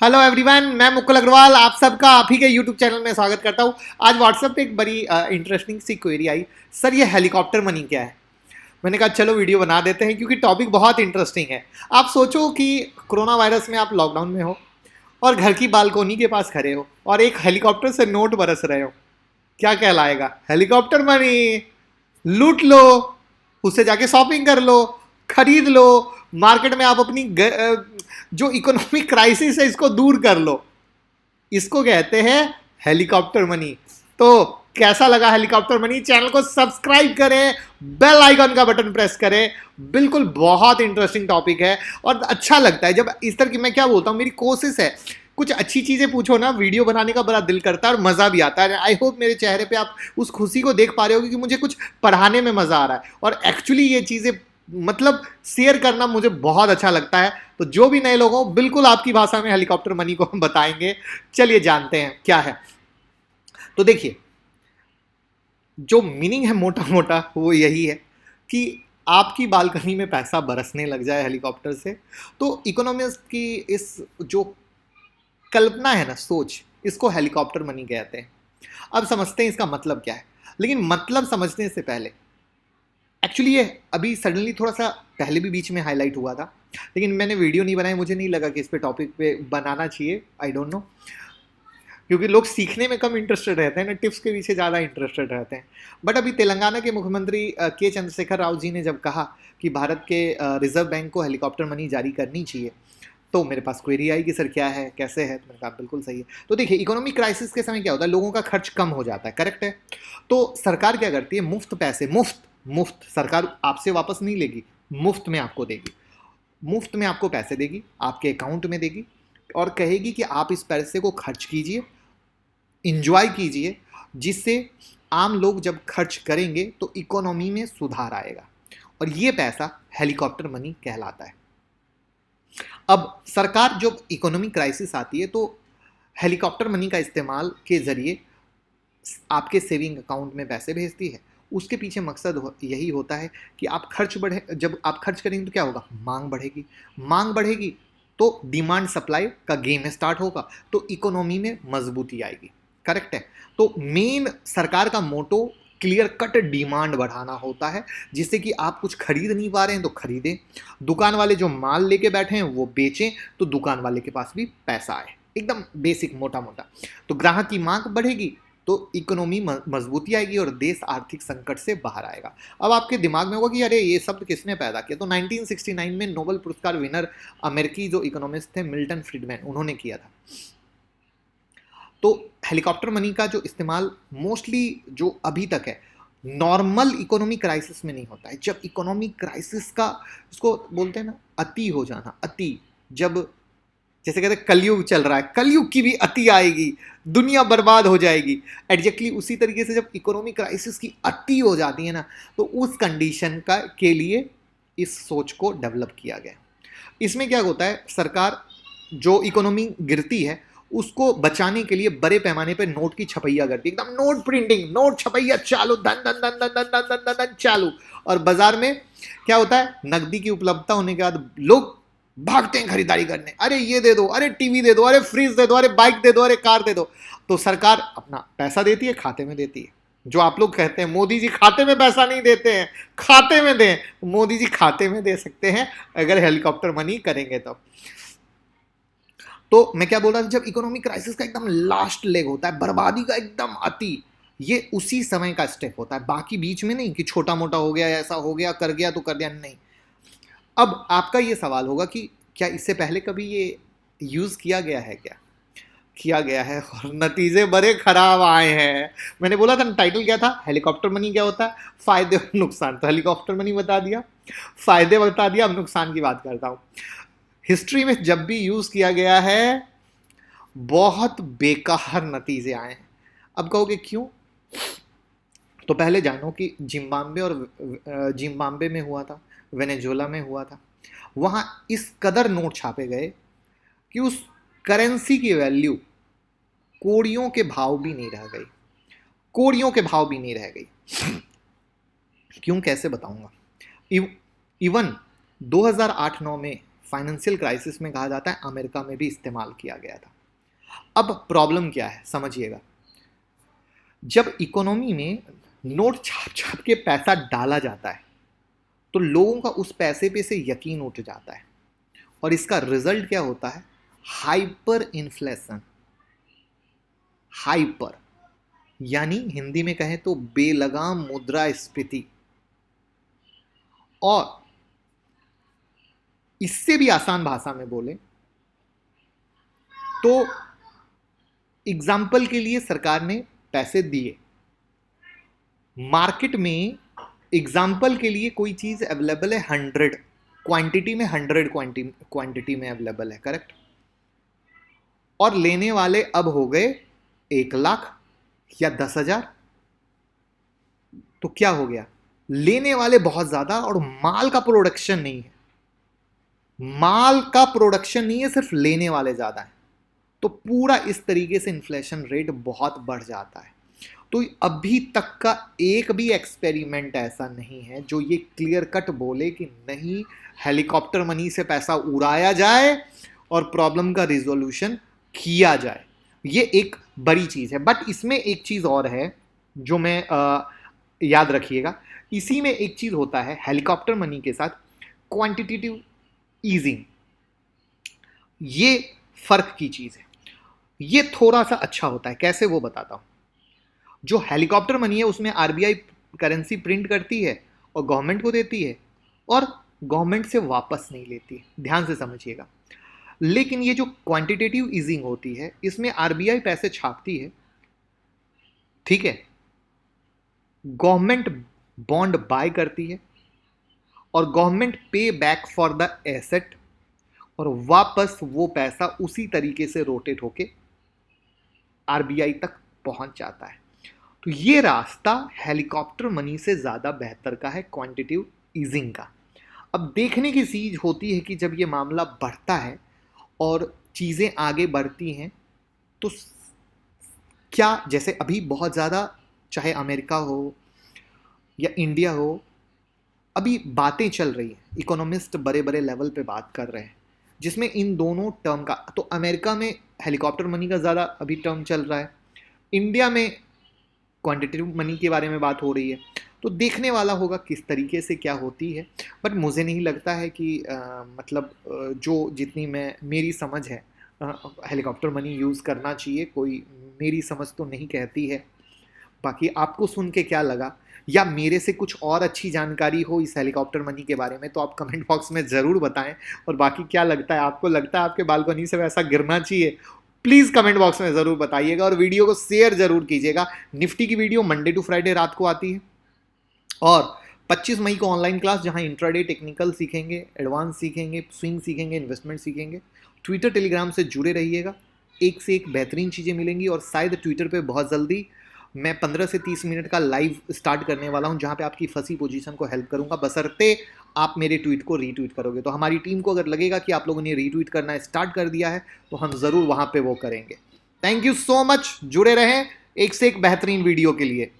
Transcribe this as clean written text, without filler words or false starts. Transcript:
Hello everyone, मैं मुकुल अग्रवाल आप सबका आप ही के यूट्यूब चैनल में स्वागत करता हूँ। आज व्हाट्सएप पे एक बड़ी इंटरेस्टिंग सी क्वेरी आई। सर ये हेलीकॉप्टर मनी क्या है? मैंने कहा चलो वीडियो बना देते हैं क्योंकि टॉपिक बहुत इंटरेस्टिंग है। आप सोचो कि कोरोना वायरस में आप लॉकडाउन में हो और घर की बालकोनी के पास खड़े हो और एक हेलीकॉप्टर से नोट बरस रहे हो। क्या कहलाएगा? Helicopter money. लूट लो, उससे जाके शॉपिंग कर लो, खरीद लो, मार्केट में आप अपनी जो इकोनॉमिक क्राइसिस है इसको दूर कर लो। इसको कहते हैं हेलीकॉप्टर मनी। तो कैसा लगा हेलीकॉप्टर मनी? चैनल को सब्सक्राइब करें, बेल आइकन का बटन प्रेस करें। बिल्कुल बहुत इंटरेस्टिंग टॉपिक है और अच्छा लगता है जब इस तरह की, मैं क्या बोलता हूँ, मेरी कोशिश है कुछ अच्छी चीजें पूछो ना, वीडियो बनाने का बड़ा दिल करता है और मजा भी आता है। आई होप मेरे चेहरे पे आप उस खुशी को देख पा रहे हो कि मुझे कुछ पढ़ाने में मजा आ रहा है और एक्चुअली ये चीजें मतलब शेयर करना मुझे बहुत अच्छा लगता है। तो जो भी नए लोग हो, बिल्कुल आपकी भाषा में हेलीकॉप्टर मनी को हम बताएंगे। चलिए जानते हैं क्या है। तो देखिए, जो मीनिंग है मोटा मोटा वो यही है कि आपकी बालकनी में पैसा बरसने लग जाए हेलीकॉप्टर से। तो इकोनॉमिस्ट की इस जो कल्पना है ना, सोच, इसको हेलीकॉप्टर मनी कहते हैं। अब समझते हैं इसका मतलब क्या है। लेकिन मतलब समझने से पहले, एक्चुअली ये अभी सडनली थोड़ा सा पहले भी बीच में हाईलाइट हुआ था, लेकिन मैंने वीडियो नहीं बनाई। मुझे नहीं लगा कि इस पे टॉपिक पे बनाना चाहिए, आई डोंट नो, क्योंकि लोग सीखने में कम इंटरेस्टेड रहते हैं ना, टिप्स के पीछे ज़्यादा इंटरेस्टेड रहते हैं। बट अभी तेलंगाना के मुख्यमंत्री के चंद्रशेखर राव जी ने जब कहा कि भारत के रिजर्व बैंक को हेलीकॉप्टर मनी जारी करनी चाहिए, तो मेरे पास क्वेरी आई कि सर क्या है, कैसे है। तो मैंने कहा बिल्कुल सही है। तो देखिए, इकोनॉमिक क्राइसिस के समय क्या होता है, लोगों का खर्च कम हो जाता है, करेक्ट है। तो सरकार क्या करती है, मुफ्त पैसे, मुफ्त मुफ्त सरकार आपसे वापस नहीं लेगी, मुफ्त में आपको देगी। मुफ्त में आपको पैसे देगी, आपके अकाउंट में देगी और कहेगी कि आप इस पैसे को खर्च कीजिए, इंजॉय कीजिए, जिससे आम लोग जब खर्च करेंगे तो इकोनॉमी में सुधार आएगा। और ये पैसा हेलीकॉप्टर मनी कहलाता है। अब सरकार जब इकोनॉमिक क्राइसिस आती है तो हेलीकॉप्टर मनी का इस्तेमाल के जरिए आपके सेविंग अकाउंट में पैसे भेजती है। उसके पीछे मकसद यही होता है कि आप खर्च बढ़े, जब आप खर्च करेंगे तो क्या होगा, मांग बढ़ेगी। मांग बढ़ेगी तो डिमांड सप्लाई का गेम स्टार्ट होगा, तो इकोनॉमी में मजबूती आएगी, करेक्ट है। तो मेन सरकार का मोटो क्लियर कट डिमांड बढ़ाना होता है, जिससे कि आप कुछ खरीद नहीं पा रहे हैं तो खरीदें, दुकान वाले जो माल लेके बैठे हैं वो बेचें, तो दुकान वाले के पास भी पैसा आए। एकदम बेसिक मोटा मोटा। तो ग्राहक की मांग बढ़ेगी तो इकोनॉमी मजबूती आएगी और देश आर्थिक संकट से बाहर आएगा। अब आपके दिमाग में होगा कि अरे ये शब्द किसने पैदा किया? तो 1969 में नोबेल पुरस्कार विनर अमेरिकी जो इकोनॉमिस्ट थे मिल्टन फ्रीडमैन, उन्होंने किया था। तो हेलीकॉप्टर मनी का जो इस्तेमाल मोस्टली जो अभी तक है, नॉर्मल इकोनॉमिक क्राइसिस में नहीं होता है। जब इकोनॉमिक क्राइसिस का, इसको बोलते हैं ना, अति हो जाना, अति, जब जैसे कहते हैं कलयुग चल रहा है, कलयुग की भी अति आएगी, दुनिया बर्बाद हो जाएगी। एग्जैक्टली उसी तरीके से जब इकोनॉमिक क्राइसिस की अति हो जाती है ना, तो उस कंडीशन का के लिए इस सोच को डेवलप किया गया। इसमें क्या होता है, सरकार जो इकोनॉमी गिरती है उसको बचाने के लिए बड़े पैमाने पर नोट की छपैया करती है, एकदम नोट प्रिंटिंग, नोट छपैया चालू, धन धन धन धन धन धन धन धन चालू। और बाजार में क्या होता है, नकदी की उपलब्धता होने के बाद लोग भागते हैं खरीदारी करने, अरे ये दे दो, अरे टीवी दे दो, अरे फ्रिज दे दो, अरे बाइक दे दो, अरे कार दे दो। तो सरकार अपना पैसा देती है, खाते में देती है। जो आप लोग कहते हैं मोदी जी खाते में पैसा नहीं देते हैं, खाते में दें, मोदी जी खाते में दे सकते हैं अगर हेलीकॉप्टर मनी करेंगे तो मैं क्या बोल रहा था, जब इकोनॉमिक क्राइसिस का एकदम लास्ट लेग होता है, बर्बादी का एकदम अति, ये उसी समय का स्टेप होता है, बाकी बीच में नहीं कि छोटा मोटा हो गया, ऐसा हो गया, कर गया तो कर दिया, नहीं। अब आपका ये सवाल होगा कि क्या इससे पहले कभी ये यूज़ किया गया है? क्या किया गया है और नतीजे बड़े खराब आए हैं। मैंने बोला था ना, टाइटल क्या था, हेलीकॉप्टर मनी क्या होता है, फायदे और नुकसान। तो हेलीकॉप्टर मनी बता दिया, फायदे बता दिया, अब नुकसान की बात करता हूँ। हिस्ट्री में जब भी यूज़ किया गया है बहुत बेकार नतीजे आए हैं। अब कहोगे क्यों? तो पहले जानो कि जिम्बाब्वे में हुआ था, वेनेजुएला में हुआ था। वहाँ इस कदर नोट छापे गए कि उस करेंसी की वैल्यू कोड़ियों के भाव भी नहीं रह गई, कोड़ियों के भाव भी नहीं रह गई। क्यों, कैसे बताऊंगा। इवन 2008-9 में फाइनेंशियल क्राइसिस में कहा जाता है, अमेरिका में भी इस्तेमाल किया गया था। अब प्रॉब्लम क्या है समझिएगा, जब इकोनॉमी में नोट छाप छाप के पैसा डाला जाता है तो लोगों का उस पैसे पे से यकीन उठ जाता है, और इसका रिजल्ट क्या होता है, हाइपर इन्फ्लेशन। हाइपर यानी हिंदी में कहें तो बेलगाम मुद्रास्फीति। और इससे भी आसान भाषा में बोले तो एग्जाम्पल के लिए सरकार ने पैसे दिए मार्केट में, एग्जाम्पल के लिए कोई चीज अवेलेबल है 100 क्वांटिटी में, 100 क्वांटिटी में अवेलेबल है, करेक्ट, और लेने वाले अब हो गए 1 लाख या 10,000, तो क्या हो गया, लेने वाले बहुत ज्यादा और माल का प्रोडक्शन नहीं है। माल का प्रोडक्शन नहीं है, सिर्फ लेने वाले ज्यादा है, तो पूरा इस तरीके से इन्फ्लेशन रेट बहुत बढ़ जाता है। तो अभी तक का एक भी एक्सपेरिमेंट ऐसा नहीं है जो ये क्लियर कट बोले कि नहीं हेलीकॉप्टर मनी से पैसा उड़ाया जाए और प्रॉब्लम का रिजोल्यूशन किया जाए। ये एक बड़ी चीज है। बट इसमें एक चीज और है जो मैं याद रखिएगा, इसी में एक चीज होता है हेलीकॉप्टर मनी के साथ, क्वांटिटेटिव ईजिंग। ये फर्क की चीज है, ये थोड़ा सा अच्छा होता है। कैसे वो बताता हूं। जो हेलीकॉप्टर मनी है उसमें आरबीआई करेंसी प्रिंट करती है और गवर्नमेंट को देती है, और गवर्नमेंट से वापस नहीं लेती है, ध्यान से समझिएगा। लेकिन ये जो क्वांटिटेटिव ईजिंग होती है इसमें आरबीआई पैसे छापती है, ठीक है, गवर्नमेंट बॉन्ड बाय करती है और गवर्नमेंट पे बैक फॉर द एसेट, और वापस वो पैसा उसी तरीके से रोटेट होके आरबीआई तक पहुंच जाता है। तो ये रास्ता हेलीकॉप्टर मनी से ज्यादा बेहतर का है, क्वांटिटेटिव ईजिंग का। अब देखने की चीज होती है कि जब ये मामला बढ़ता है और चीजें आगे बढ़ती हैं तो क्या, जैसे अभी बहुत ज्यादा चाहे अमेरिका हो या इंडिया हो, अभी बातें चल रही हैं, इकोनॉमिस्ट बड़े बड़े लेवल पे बात कर रहे हैं जिसमें इन दोनों टर्म का, तो अमेरिका में हेलीकॉप्टर मनी का ज़्यादा अभी टर्म चल रहा है, इंडिया में क्वांटिटेटिव मनी के बारे में बात हो रही है। तो देखने वाला होगा किस तरीके से क्या होती है। बट मुझे नहीं लगता है कि मतलब जो जितनी मेरी समझ है हेलीकॉप्टर मनी यूज़ करना चाहिए, कोई मेरी समझ तो नहीं कहती है। बाकी आपको सुन के क्या लगा, या मेरे से कुछ और अच्छी जानकारी हो इस हेलीकॉप्टर मनी के बारे में, तो आप कमेंट बॉक्स में ज़रूर बताएं। और बाकी क्या लगता है, आपको लगता है आपके बालकनी से वैसा गिरना चाहिए, प्लीज़ कमेंट बॉक्स में ज़रूर बताइएगा। और वीडियो को शेयर ज़रूर कीजिएगा। निफ्टी की वीडियो मंडे टू फ्राइडे रात को आती है, और 25 मई को ऑनलाइन क्लास जहां इंट्राडे टेक्निकल सीखेंगे, एडवांस सीखेंगे, स्विंग सीखेंगे, इन्वेस्टमेंट सीखेंगे। ट्विटर टेलीग्राम से जुड़े रहिएगा, एक से एक बेहतरीन चीज़ें मिलेंगी। और शायद ट्विटर पे बहुत जल्दी मैं 15 से 30 मिनट का लाइव स्टार्ट करने वाला हूं, जहां पे आपकी फंसी पोजीशन को हेल्प करूंगा, बशर्ते आप मेरे ट्वीट को रीट्वीट करोगे। तो हमारी टीम को अगर लगेगा कि आप लोगों ने रीट्वीट करना स्टार्ट कर दिया है तो हम ज़रूर वहां पे वो करेंगे। थैंक यू सो मच, जुड़े रहें एक से एक बेहतरीन वीडियो के लिए।